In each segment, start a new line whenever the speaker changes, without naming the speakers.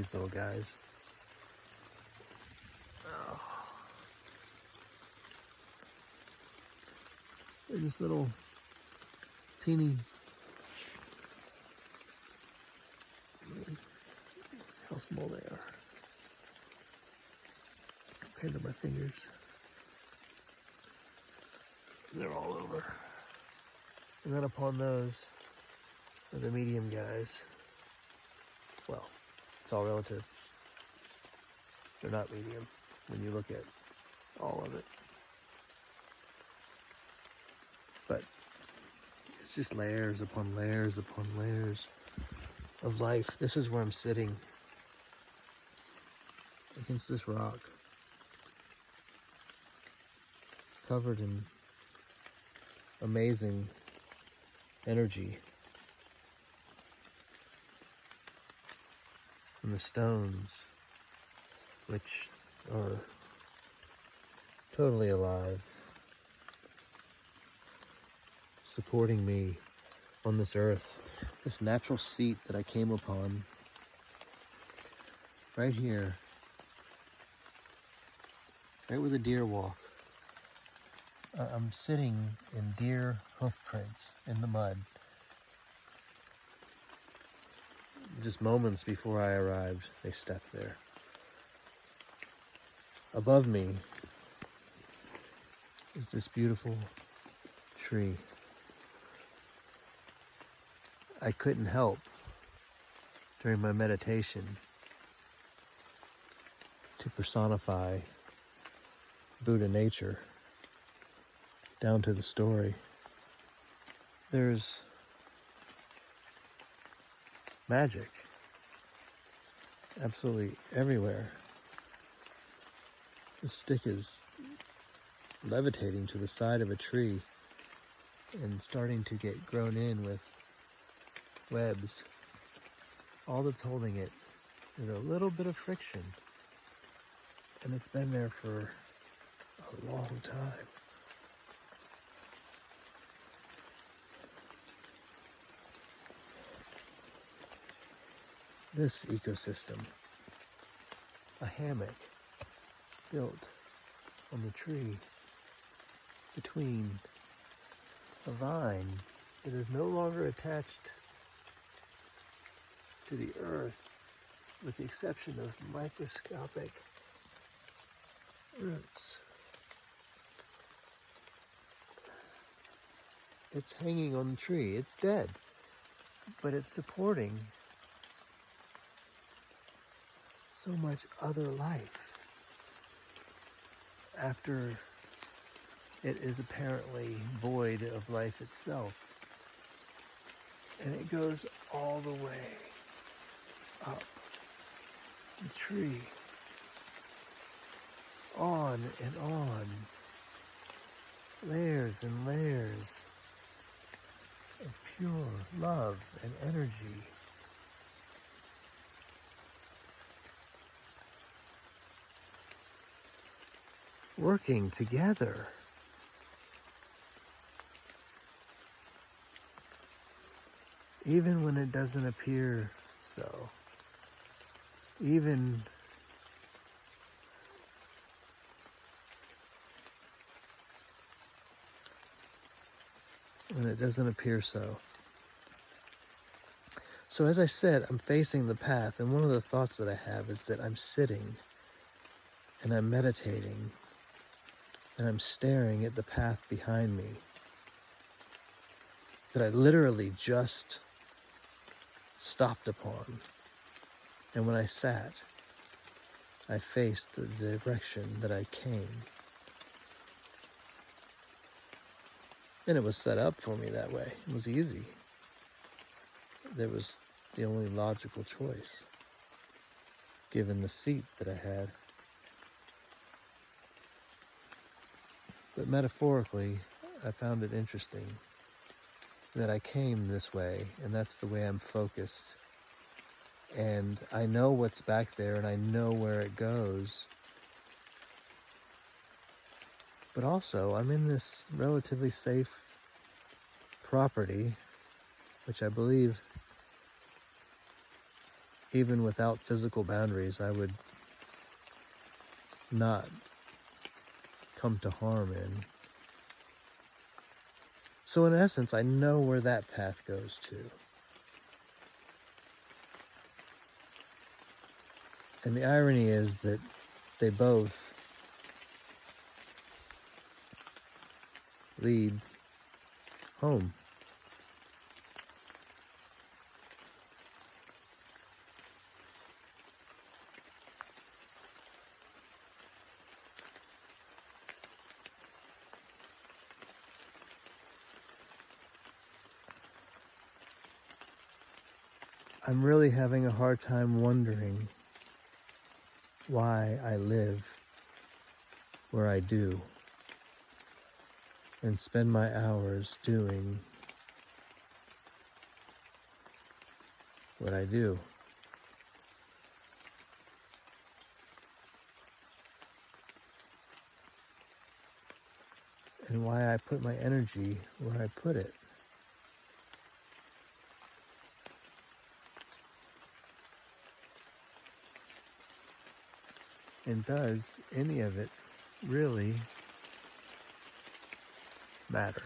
these little guys. Oh. They're just little teeny, how small they are compared to my fingers. They're all over. And then upon those are the medium guys. Well, it's all relative. They're not medium when you look at all of it. But it's just layers upon layers upon layers of life. This is where I'm sitting against this rock, covered in amazing energy from the stones, which are totally alive, supporting me on this earth. This natural seat that I came upon right here, right where the deer walk. I'm sitting in deer hoof prints in the mud. Just moments before I arrived, they stepped there. Above me is this beautiful tree. I couldn't help during my meditation to personify Buddha nature down to the story. There's magic absolutely everywhere. The stick is levitating to the side of a tree and starting to get grown in with webs. All that's holding it is a little bit of friction, and it's been there for a long time. This ecosystem, a hammock built on the tree between a vine that is no longer attached to the earth, with the exception of microscopic roots. It's hanging on the tree. It's dead, but it's supporting so much other life after it is apparently void of life itself. And it goes all the way up the tree, on and on, layers and layers of pure love and energy. Working together. Even when it doesn't appear so. Even when it doesn't appear so. So as I said, I'm facing the path, and one of the thoughts that I have is that I'm sitting and I'm meditating and I'm staring at the path behind me that I literally just stopped upon. And when I sat, I faced the direction that I came. And it was set up for me that way. It was easy. There was the only logical choice, given the seat that I had. But metaphorically, I found it interesting that I came this way, and that's the way I'm focused. And I know what's back there, and I know where it goes. But also, I'm in this relatively safe property, which I believe even without physical boundaries, I would not come to harm in. So in essence, I know where that path goes to. And the irony is that they both lead home. I'm really having a hard time wondering why I live where I do and spend my hours doing what I do. And why I put my energy where I put it. And does any of it really matter?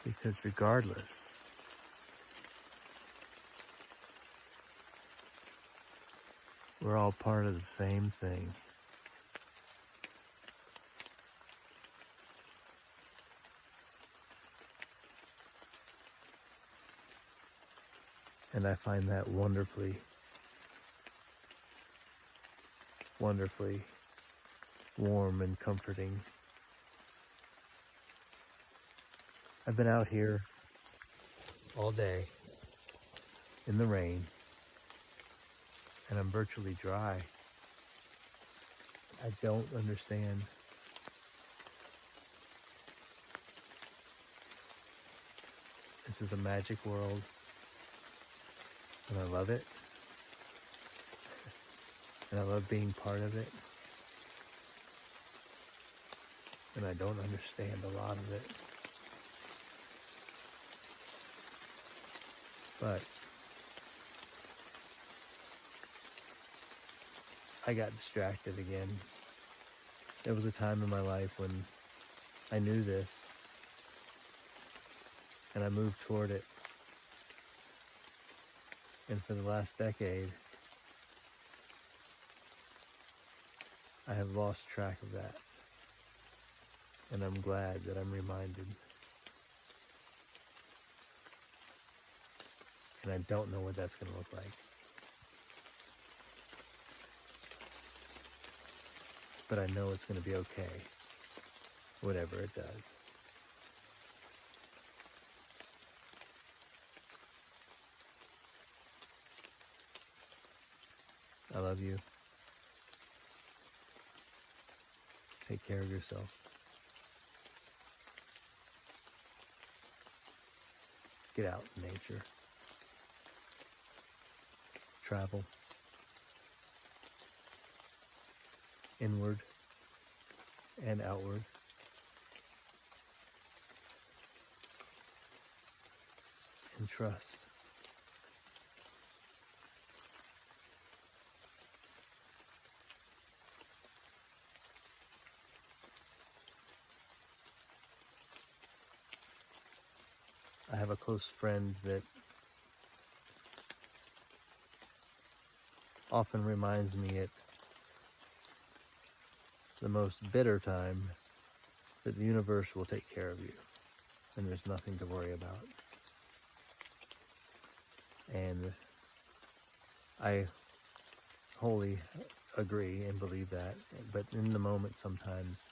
Because regardless, we're all part of the same thing. And I find that wonderfully, wonderfully warm and comforting. I've been out here all day in the rain, and I'm virtually dry. I don't understand. This is a magic world, and I love it. And I love being part of it. And I don't understand a lot of it. But I got distracted again. There was a time in my life when I knew this, and I moved toward it. And for the last decade, I have lost track of that. And I'm glad that I'm reminded. And I don't know what that's going to look like. But I know it's going to be okay, whatever it does. I love you. Take care of yourself. Get out in nature. Travel. Inward and outward. And trust. I have a close friend that often reminds me at the most bitter time that the universe will take care of you and there's nothing to worry about. And I wholly agree and believe that, but in the moment sometimes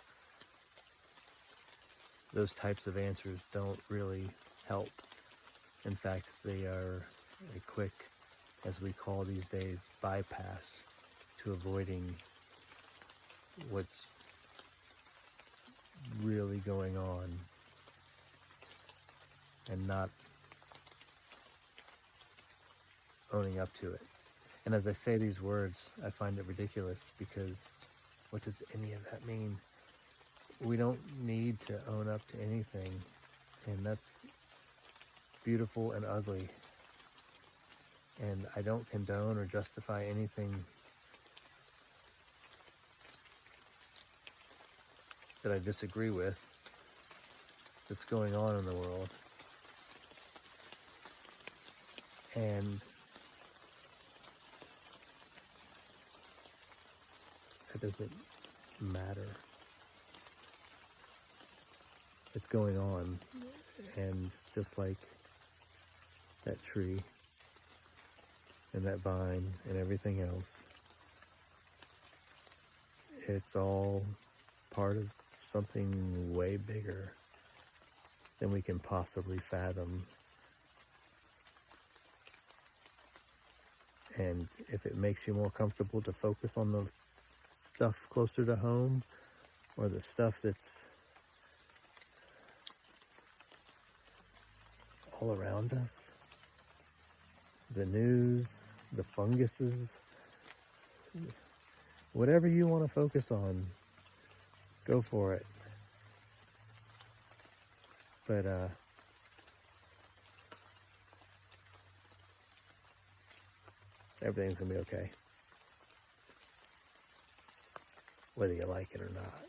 those types of answers don't really help. In fact, they are a quick, as we call these days, bypass to avoiding what's really going on and not owning up to it. And as I say these words, I find it ridiculous because what does any of that mean? We don't need to own up to anything, and that's beautiful and ugly. And I don't condone or justify anything that I disagree with that's going on in the world. And that doesn't matter. It's going on. And just like that tree and that vine and everything else, it's all part of something way bigger than we can possibly fathom. And if it makes you more comfortable to focus on the stuff closer to home, or the stuff that's all around us, the news, the funguses, whatever you want to focus on, go for it. But everything's gonna be okay, whether you like it or not.